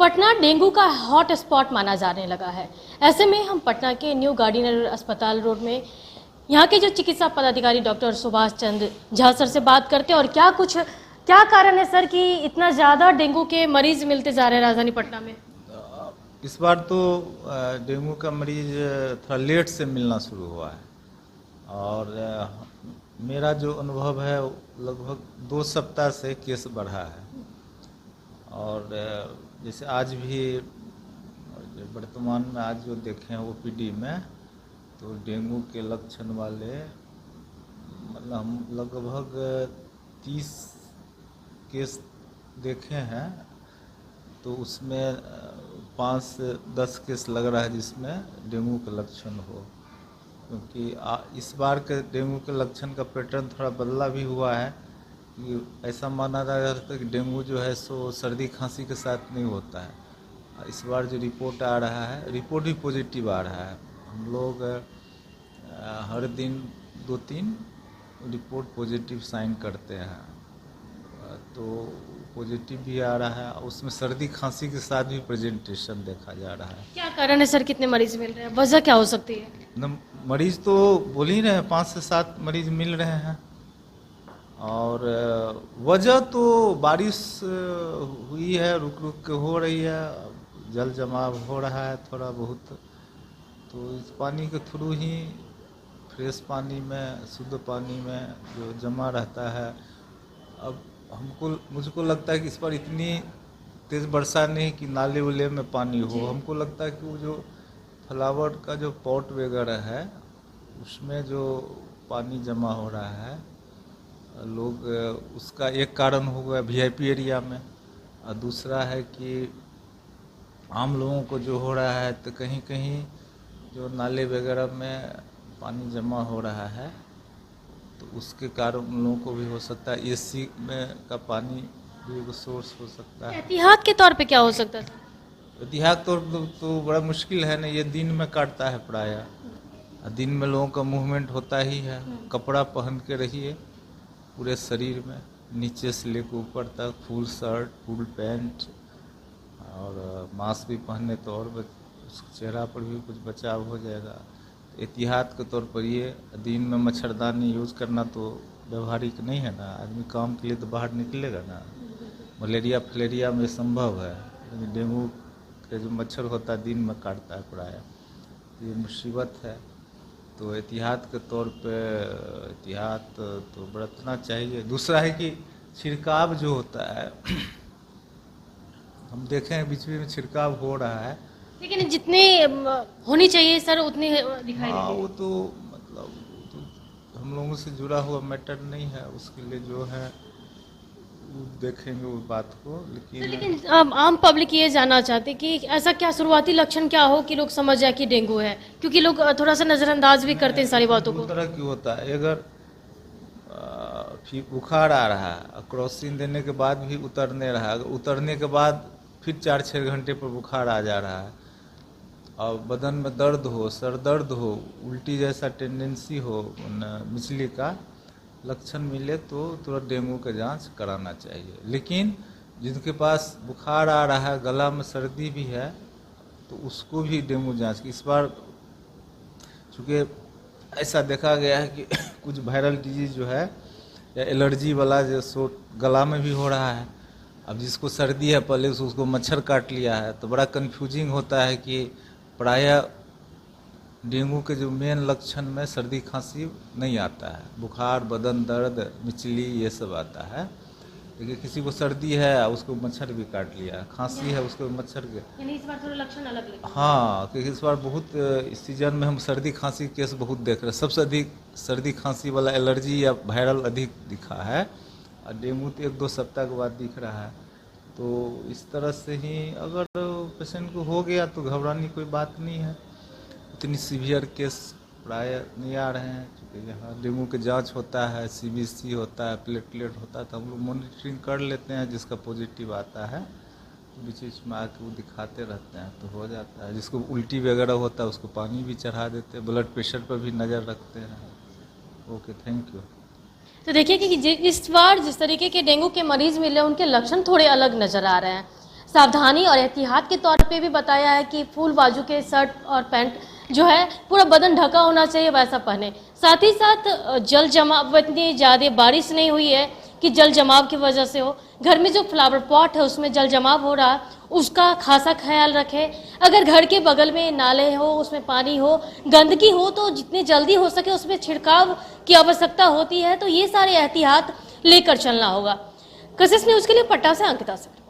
Patna dengue का hot spot माना जाने लगा है। ऐसे में हम पटना के न्यू गार्डिनर अस्पताल रोड में यहाँ के जो चिकित्सा पदाधिकारी डॉक्टर सुभाष चंद्र झा सर से बात करते हैं और क्या कारण है सर कि इतना ज़्यादा डेंगू के मरीज मिलते जा रहे हैं राजधानी पटना में। इस बार तो डेंगू का मरीज थोड़ा लेट से मिलना शुरू हुआ है और मेरा जो अनुभव है लगभग 2 सप्ताह से केस बढ़ा है। और जैसे आज भी वर्तमान में आज जो देखें ओपीडी में तो डेंगू के लक्षण वाले मतलब हम लगभग 30 केस देखे हैं, तो उसमें 5 से 10 केस लग रहा है जिसमें डेंगू का लक्षण हो। क्योंकि इस बार के डेंगू के लक्षण का पैटर्न थोड़ा बदला भी हुआ है कि ऐसा माना जा रहा था कि डेंगू जो है सो सर्दी खांसी के साथ नहीं होता है। इस बार जो रिपोर्ट आ रहा है, रिपोर्ट भी पॉजिटिव आ रहा है। हम लोग हर दिन 2-3 रिपोर्ट पॉजिटिव साइन करते हैं, तो पॉजिटिव भी आ रहा है। उसमें सर्दी खांसी के साथ भी प्रेजेंटेशन देखा जा रहा है। क्या कारण है सर, कितने मरीज मिल रहे हैं, वजह क्या हो सकती है? मरीज तो बोल ही रहे हैं, 5 से 7 मरीज मिल रहे हैं। और वजह तो बारिश हुई है, रुक रुक के हो रही है, जल जमाव हो रहा है थोड़ा बहुत, तो इस पानी के थ्रू ही फ्रेश पानी में, शुद्ध पानी में जो जमा रहता है। अब मुझको लगता है कि इस पर इतनी तेज़ वर्षा नहीं कि नाले उले में पानी हो। हमको लगता है कि वो जो फ्लावर का जो पॉट वगैरह है उसमें जो पानी जमा हो रहा है, लोग उसका एक कारण हो गया वीआईपी एरिया में, और दूसरा है कि आम लोगों को जो हो रहा है, तो कहीं कहीं जो नाले वगैरह में पानी जमा हो रहा है तो उसके कारण उन लोगों को भी हो सकता है। एसी में का पानी भी एक सोर्स हो सकता है। एहतियात के तौर पे क्या हो सकता है? एहतियात तौर पर तो बड़ा मुश्किल है ना, ये दिन में काटता है प्रायः, दिन में लोगों का मूवमेंट होता ही है। कपड़ा पहन के रहिए पूरे शरीर में, नीचे से लेकर ऊपर तक, फुल शर्ट, फुल पैंट, और मास्क भी पहने तो और चेहरा पर भी कुछ बचाव हो जाएगा। एहतियात के तौर पर ये दिन में मच्छरदानी यूज़ करना तो व्यवहारिक नहीं है ना, आदमी काम के लिए तो बाहर निकलेगा ना। मलेरिया फलेरिया में संभव है, लेकिन डेंगू के जो मच्छर होता है दिन में काटता है प्रायः, ये मुसीबत है। तो एहतियात के तौर पे एहतियात तो बरतना चाहिए। दूसरा है कि छिड़काव जो होता है हम देखें बीच में छिड़काव हो रहा है, लेकिन जितनी होनी चाहिए सर उतनी दिखाई हाँ, नहीं। वो तो मतलब हम लोगों से जुड़ा हुआ मैटर नहीं है, उसके लिए जो है वो देखेंगे उस बात को। लेकिन आम पब्लिक ये जानना चाहते कि ऐसा क्या शुरुआती लक्षण क्या हो कि लोग समझ जाए कि डेंगू है, क्योंकि लोग थोड़ा सा नजरअंदाज भी करते हैं सारी बातों को। तरह की होता है, अगर बुखार आ रहा है, क्रॉसिन देने के बाद भी उतरने रहा, उतरने के बाद फिर 4-6 घंटे पर बुखार आ जा रहा है, और बदन में दर्द हो, सर दर्द हो, उल्टी जैसा टेंडेंसी हो, मिचली का लक्षण मिले तो तुरंत डेंगू का जांच कराना चाहिए। लेकिन जिनके पास बुखार आ रहा है, गला में सर्दी भी है, तो उसको भी डेंगू जांच की। इस बार चूँकि ऐसा देखा गया है कि कुछ वायरल डिजीज जो है या एलर्जी वाला जो गला में भी हो रहा है। अब जिसको सर्दी है पहले उसको मच्छर काट लिया है, तो बड़ा कन्फ्यूजिंग होता है कि प्रायः डेंगू के जो मेन लक्षण में सर्दी खांसी नहीं आता है, बुखार, बदन दर्द, मिचली ये सब आता है। लेकिन किसी को सर्दी है उसको मच्छर भी काट लिया, खांसी है उसको मच्छर के, यानी इस बार थोड़ा लक्षण अलग लगे। हाँ, क्योंकि इस बार बहुत इस सीजन में हम सर्दी खांसी केस बहुत देख रहे हैं। सबसे अधिक सर्दी खांसी वाला एलर्जी या वायरल अधिक दिखा है, और डेंगू तो 1-2 सप्ताह के बाद दिख रहा है। तो इस तरह से ही अगर पेशेंट को हो गया तो घबराने की कोई बात नहीं है। उतनी सीवियर केस प्रायः नहीं आ रहे हैं, क्योंकि यहाँ डेंगू के जांच होता है, सीबीसी होता है, प्लेटलेट होता है, तो हम लोग मॉनिटरिंग कर लेते हैं। जिसका पॉजिटिव आता है तो बीच बीच में आके वो दिखाते रहते हैं तो हो जाता है। जिसको उल्टी वगैरह होता है उसको पानी भी चढ़ा देते हैं, ब्लड प्रेशर पर भी नज़र रखते हैं। Okay, thank you. तो देखिए कि इस बार जिस तरीके के डेंगू के मरीज मिले उनके लक्षण थोड़े अलग नजर आ रहे हैं। सावधानी और एहतियात के तौर पे भी बताया है कि फुल बाजू के शर्ट और पैंट जो है पूरा बदन ढका होना चाहिए, वैसा पहने। साथ ही साथ जल जमाव, इतनी ज़्यादा बारिश नहीं हुई है कि जल जमाव की वजह से हो। घर में जो फ्लावर पॉट है उसमें जल जमाव हो रहा है, उसका खासा ख्याल रखें। अगर घर के बगल में नाले हो, उसमें पानी हो, गंदगी हो, तो जितने जल्दी हो सके उसमें छिड़काव की आवश्यकता होती है। तो ये सारे एहतियात लेकर चलना होगा। कशिश न्यूज़ के लिए पटना से अंकिता सिंह।